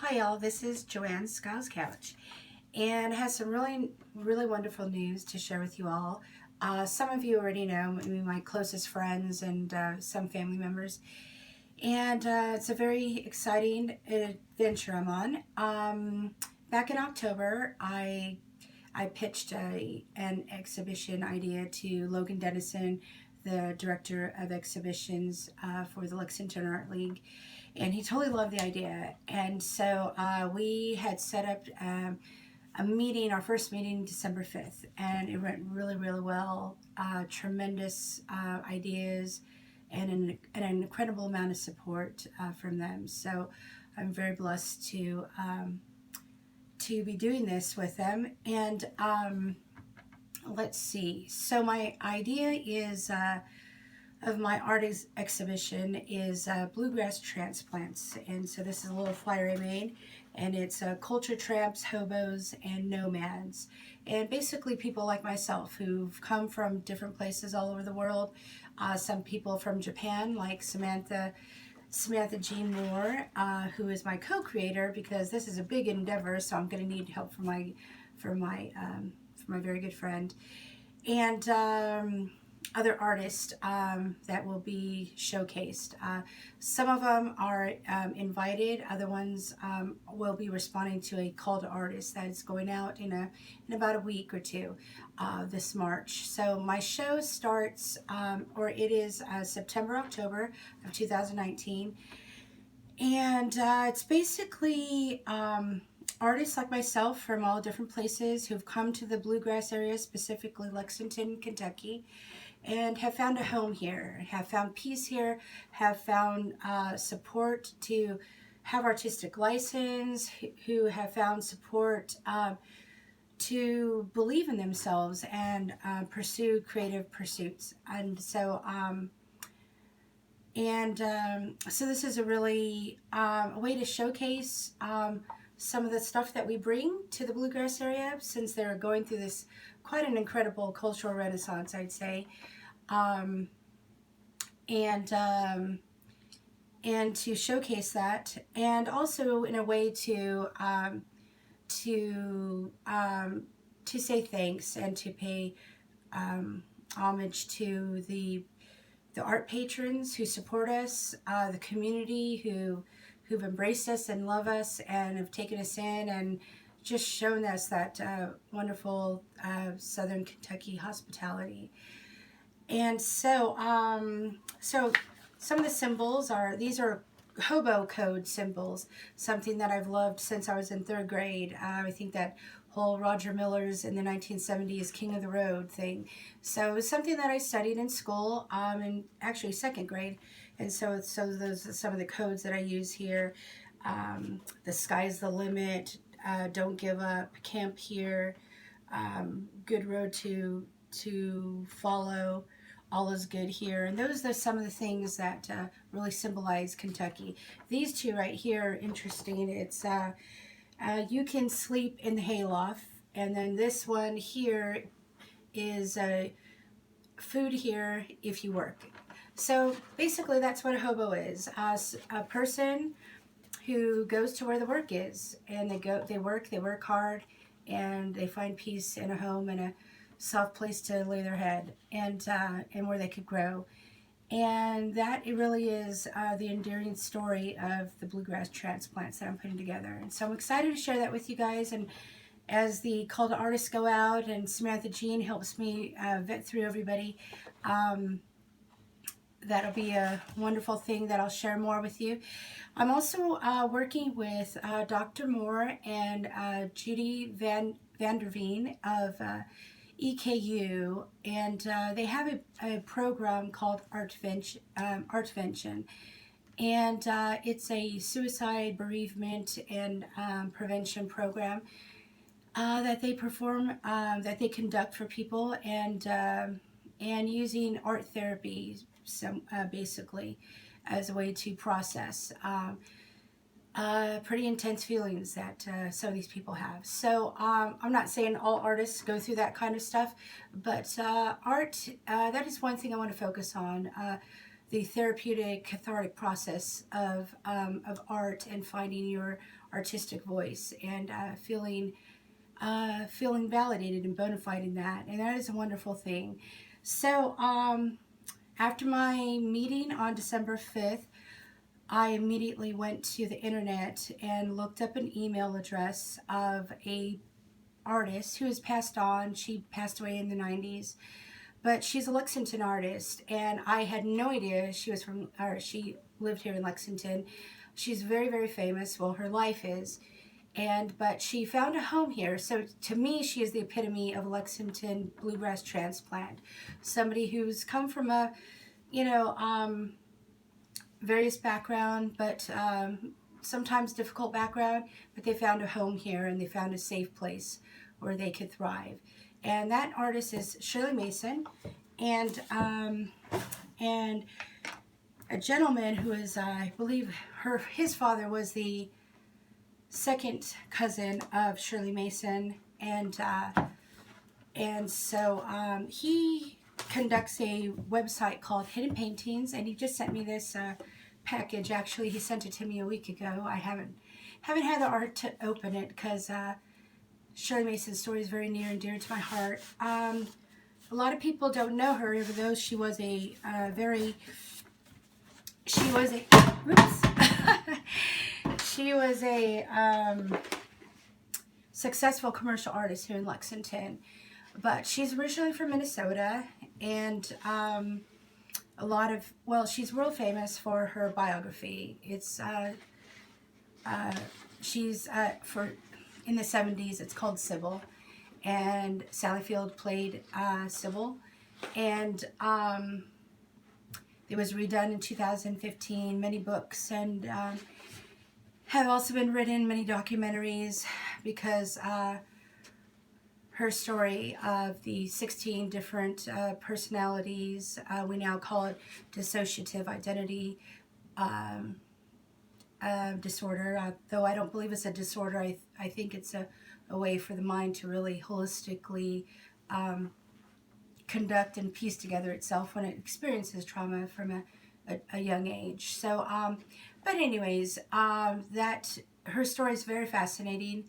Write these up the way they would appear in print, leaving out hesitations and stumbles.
Hi y'all, this is Joanne Skiles Couch, and I have some really wonderful news to share with you all. Some of you already know, maybe my closest friends and some family members, and it's a very exciting adventure I'm on. Back in October, I pitched an exhibition idea to Logan Dennison, the director of exhibitions for the Lexington Art League, and he totally loved the idea. And so we had set up a meeting, our first meeting, December 5th, and it went really well. Tremendous ideas and an incredible amount of support from them. So I'm very blessed to be doing this with them. And let's see. So my idea is of my art exhibition is Bluegrass Transplants. And so this is a little flyer I made, and it's culture tramps, hobos, and nomads. And basically people like myself who've come from different places all over the world. Some people from Japan, like Samantha Jean Moore, who is my co-creator, because this is a big endeavor, so I'm going to need help from my very good friend, and other artists that will be showcased. Some of them are invited. Other ones will be responding to a call to artists that is going out in about a week or two this March. So my show starts, or it is September-October of 2019, and it's basically artists like myself from all different places who've come to the bluegrass area, specifically Lexington, Kentucky, and have found a home here, have found peace here, have found support to have artistic license, who have found support to believe in themselves and pursue creative pursuits. And so so this is a really a way to showcase some of the stuff that we bring to the bluegrass area, since they're going through this quite an incredible cultural renaissance, I'd say, and to showcase that, and also in a way to say thanks and to pay homage to the art patrons who support us, the community who've embraced us and love us and have taken us in and just shown us that wonderful Southern Kentucky hospitality. And so, so some of the symbols these are hobo code symbols, something that I've loved since I was in 3rd grade. I think that whole Roger Miller's in the 1970s King of the Road thing. So it was something that I studied in school, in actually 2nd grade. And so those are some of the codes that I use here. The sky's the limit, don't give up, camp here, good road to follow, all is good here. And those are some of the things that really symbolize Kentucky. These two right here are interesting. It's you can sleep in the hayloft, and then this one here is food here if you work. So basically that's what a hobo is, a person who goes to where the work is, and they work hard, and they find peace in a home and a soft place to lay their head, and where they could grow. And that it really is the endearing story of the Bluegrass Transplants that I'm putting together. And so I'm excited to share that with you guys. And as the call to artists go out and Samantha Jean helps me vet through everybody, that'll be a wonderful thing that I'll share more with you. I'm also working with Dr. Moore and Judy Vanderveen of EKU, and they have a program called Artvention, and it's a suicide, bereavement, and prevention program that they perform, that they conduct for people, and using art therapy, basically, as a way to process pretty intense feelings that some of these people have. So I'm not saying all artists go through that kind of stuff, but art, that is one thing I want to focus on. the therapeutic, cathartic process of art and finding your artistic voice and feeling validated and bona fide in that. And that is a wonderful thing. So after my meeting on December 5th, I immediately went to the internet and looked up an email address of a artist who has passed on. She passed away in the 90s, but she's a Lexington artist, and I had no idea she lived here in Lexington. She's very, very famous. Well, her life is. But she found a home here. So to me, she is the epitome of a Lexington Bluegrass Transplant. Somebody who's come from a, various background, but sometimes difficult background, but they found a home here and they found a safe place where they could thrive. And that artist is Shirley Mason, and a gentleman who is, I believe, his father was the second cousin of Shirley Mason, and so he conducts a website called Hidden Paintings, and he just sent me this package. Actually, he sent it to me a week ago. I haven't had the art to open it because Shirley Mason's story is very near and dear to my heart. A lot of people don't know her, even though she was a successful commercial artist here in Lexington. But she's originally from Minnesota, and she's world famous for her biography. It's in the 70s, it's called Sybil, and Sally Field played Sybil, and it was redone in 2015. Many books and have also been written, many documentaries, because her story of the 16 different personalities, we now call it dissociative identity disorder, though I don't believe it's a disorder. I think it's a way for the mind to really holistically conduct and piece together itself when it experiences trauma from a young age. So, but anyways, that her story is very fascinating,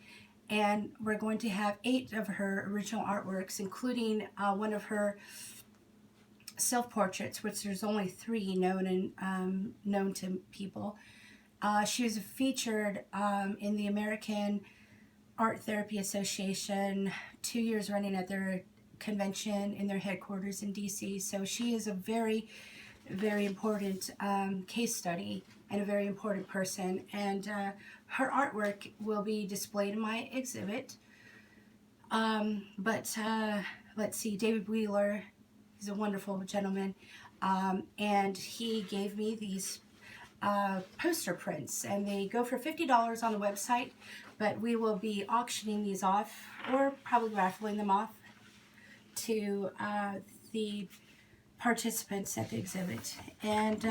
and we're going to have 8 of her original artworks, including one of her self-portraits, which there's only 3 known to people. She was featured in the American Art Therapy Association 2 years running at their convention in their headquarters in DC. So she is a very, very important case study and a very important person. And her artwork will be displayed in my exhibit. Let's see, David Wheeler, he's a wonderful gentleman, and he gave me these poster prints, and they go for $50 on the website, but we will be auctioning these off, or probably raffling them off to the participants at the exhibit. And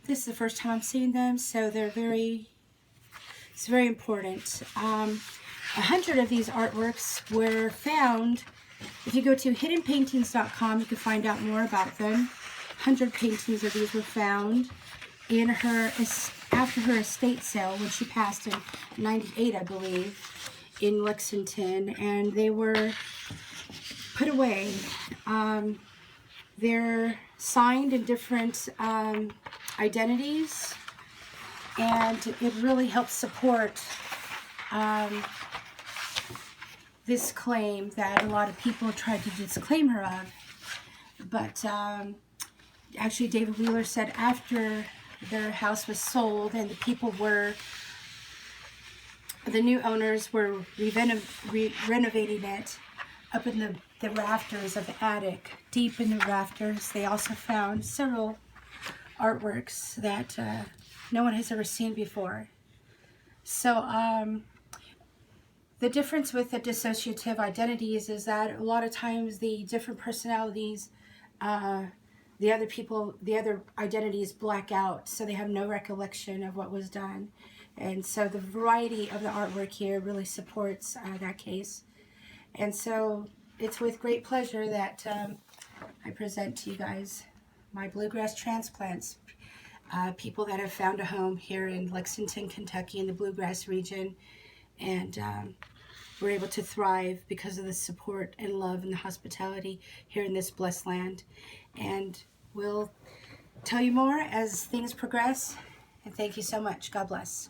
this is the first time I'm seeing them, so it's very important. 100 of these artworks were found. If you go to hiddenpaintings.com, you can find out more about them. 100 paintings of these were found in after her estate sale when she passed in 98, I believe, in Lexington, and they were put away. They're signed in different identities, and it really helps support this claim that a lot of people tried to disclaim her of. But actually, David Wheeler said after their house was sold and the new owners were renovating it up in the rafters of the attic, deep in the rafters, they also found several artworks that no one has ever seen before. So the difference with the dissociative identities is that a lot of times the different personalities, the other identities black out, so they have no recollection of what was done. And so the variety of the artwork here really supports that case. And so it's with great pleasure that I present to you guys my Bluegrass Transplants, people that have found a home here in Lexington, Kentucky, in the Bluegrass region, and we're able to thrive because of the support and love and the hospitality here in this blessed land. And we'll tell you more as things progress. And thank you so much. God bless.